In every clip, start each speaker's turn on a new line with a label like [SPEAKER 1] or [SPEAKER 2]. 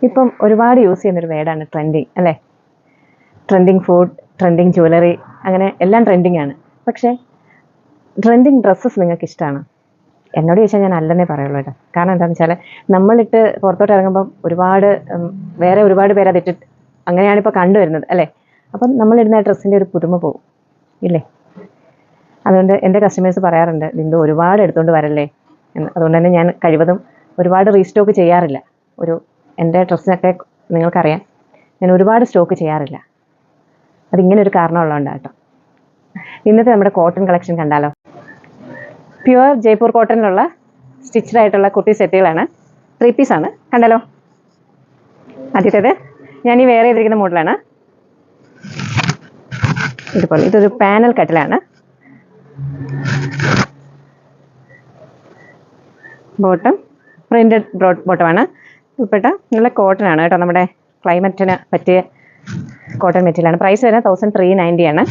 [SPEAKER 1] ഇപ്പം ഒരുപാട് യൂസ് ചെയ്യുന്നൊരു വേർഡാണ് ട്രെൻഡിങ് അല്ലേ? ട്രെൻഡിങ് ഫുഡ്, ട്രെൻഡിങ് ജ്വല്ലറി, അങ്ങനെ എല്ലാം ട്രെൻഡിങ് ആണ്. പക്ഷേ ട്രെൻഡിങ് ഡ്രസ്സസ് നിങ്ങൾക്ക് ഇഷ്ടമാണ്? എന്നോട് ചോദിച്ചാൽ ഞാൻ അല്ലെന്നേ പറയുള്ളൂ കേട്ടോ. കാരണം എന്താണെന്ന് വെച്ചാൽ നമ്മളിട്ട് പുറത്തോട്ട് ഇറങ്ങുമ്പം വേറെ ഒരുപാട് പേര് അതിട്ടിട്ട് അങ്ങനെയാണ് ഇപ്പോൾ കണ്ടുവരുന്നത് അല്ലേ? അപ്പം നമ്മളിടുന്ന ഡ്രസ്സിൻ്റെ ഒരു പുതുമ പോകും ഇല്ലേ? അതുകൊണ്ട് എൻ്റെ കസ്റ്റമേഴ്സ് പറയാറുണ്ട്, ബിന്ദു ഒരുപാട് എടുത്തുകൊണ്ട് വരല്ലേ എന്ന്. അതുകൊണ്ട് തന്നെ ഞാൻ കഴിവതും ഒരുപാട് റീസ്റ്റോക്ക് ചെയ്യാറില്ല. എൻ്റെ ഡ്രസ്സിനൊക്കെ നിങ്ങൾക്കറിയാം, ഞാൻ ഒരുപാട് സ്റ്റോക്ക് ചെയ്യാറില്ല. അതിങ്ങനെ ഒരു കാരണമുള്ളതുകൊണ്ടാണ് കേട്ടോ. ഇന്നത്തെ നമ്മുടെ കോട്ടൺ കളക്ഷൻ കണ്ടാലോ? പ്യുവർ ജയ്പൂർ കോട്ടണിലുള്ള സ്റ്റിച്ചഡ് ആയിട്ടുള്ള കുർത്തി സെറ്റുകളാണ്. 3 പീസാണ്. കണ്ടല്ലോ. ആദ്യത്തേത് ഞാൻ ഈ വേറെ ചെയ്തിരിക്കുന്ന മോഡലാണ്. ഇതുപോലെ ഇതൊരു പാനൽ കട്ടിലാണ്. ബോട്ടം പ്രിന്റഡ് ബോട്ടമാണ്. ദുപ്പട്ട നല്ല കോട്ടൺ ആണ് കേട്ടോ, നമ്മുടെ ക്ലൈമറ്റിന് പറ്റിയ കോട്ടൺ മെറ്റീരിയലാണ്. പ്രൈസ് വരുന്നത് 1390 ആണ്.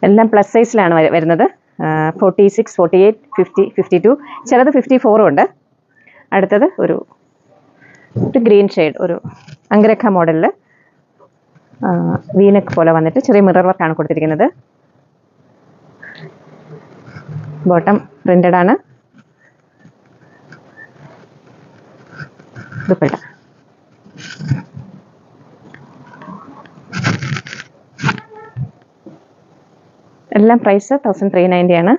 [SPEAKER 1] എല്ലാം പ്ലസ് സൈസിലാണ് വരുന്നത്. 46, 48, 50, 52, ചിലത് 54 ഉണ്ട്. അടുത്തത് ഒരു ഗ്രീൻ ഷെയ്ഡ്, ഒരു അംഗരഖ മോഡലിൽ വീനെക്ക് പോലെ വന്നിട്ട് ചെറിയ മിറർ വർക്കാണ് കൊടുത്തിരിക്കുന്നത്. ബോട്ടം പ്രിന്റഡ് ആണ്. ദുപ്പട്ട എല്ലാം പ്രൈസ് 1390 ആണ്.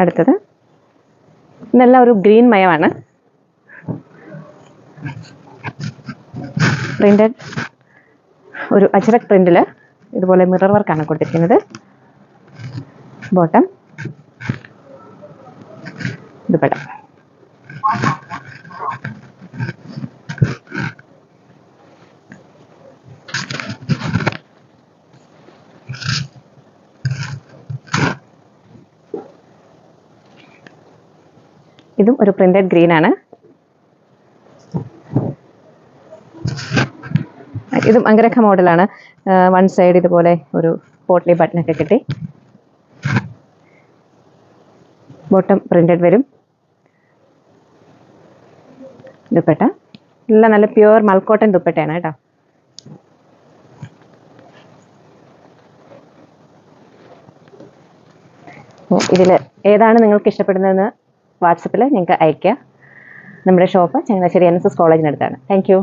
[SPEAKER 1] അടുത്തത് ഇതെല്ലാം ഒരു ഗ്രീൻ മയമാണ്. പ്രിന്റഡ്, ഒരു അജ്രക് പ്രിന്റിൽ ഇതുപോലെ മിറർ വർക്കാണ് കൊടുത്തിരിക്കുന്നത്. ബോട്ടം, ദുപ്പട്ട. ഇതും ഒരു പ്രിന്റഡ് ഗ്രീൻ ആണ്. ഇതും അംഗരഖ മോഡലാണ്. വൺ സൈഡ് ഇതുപോലെ ഒരു പോട്ട്ലി ബട്ടണൊക്കെ കിട്ടി. ബോട്ടം പ്രിന്റഡ് വരും. ദുപ്പട്ട എല്ലാം നല്ല പ്യുവർ മൽക്കോട്ടൺ ദുപ്പട്ടയാണ് കേട്ടോ. ഇതിൽ ഏതാണ് നിങ്ങൾക്ക് ഇഷ്ടപ്പെടുന്നതെന്ന് വാട്സപ്പിൽ ഞങ്ങൾക്ക് അയയ്ക്കുക. നമ്മുടെ ഷോപ്പ് ചങ്ങനാശ്ശേരി NSS കോളേജിനടുത്താണ്. Thank U.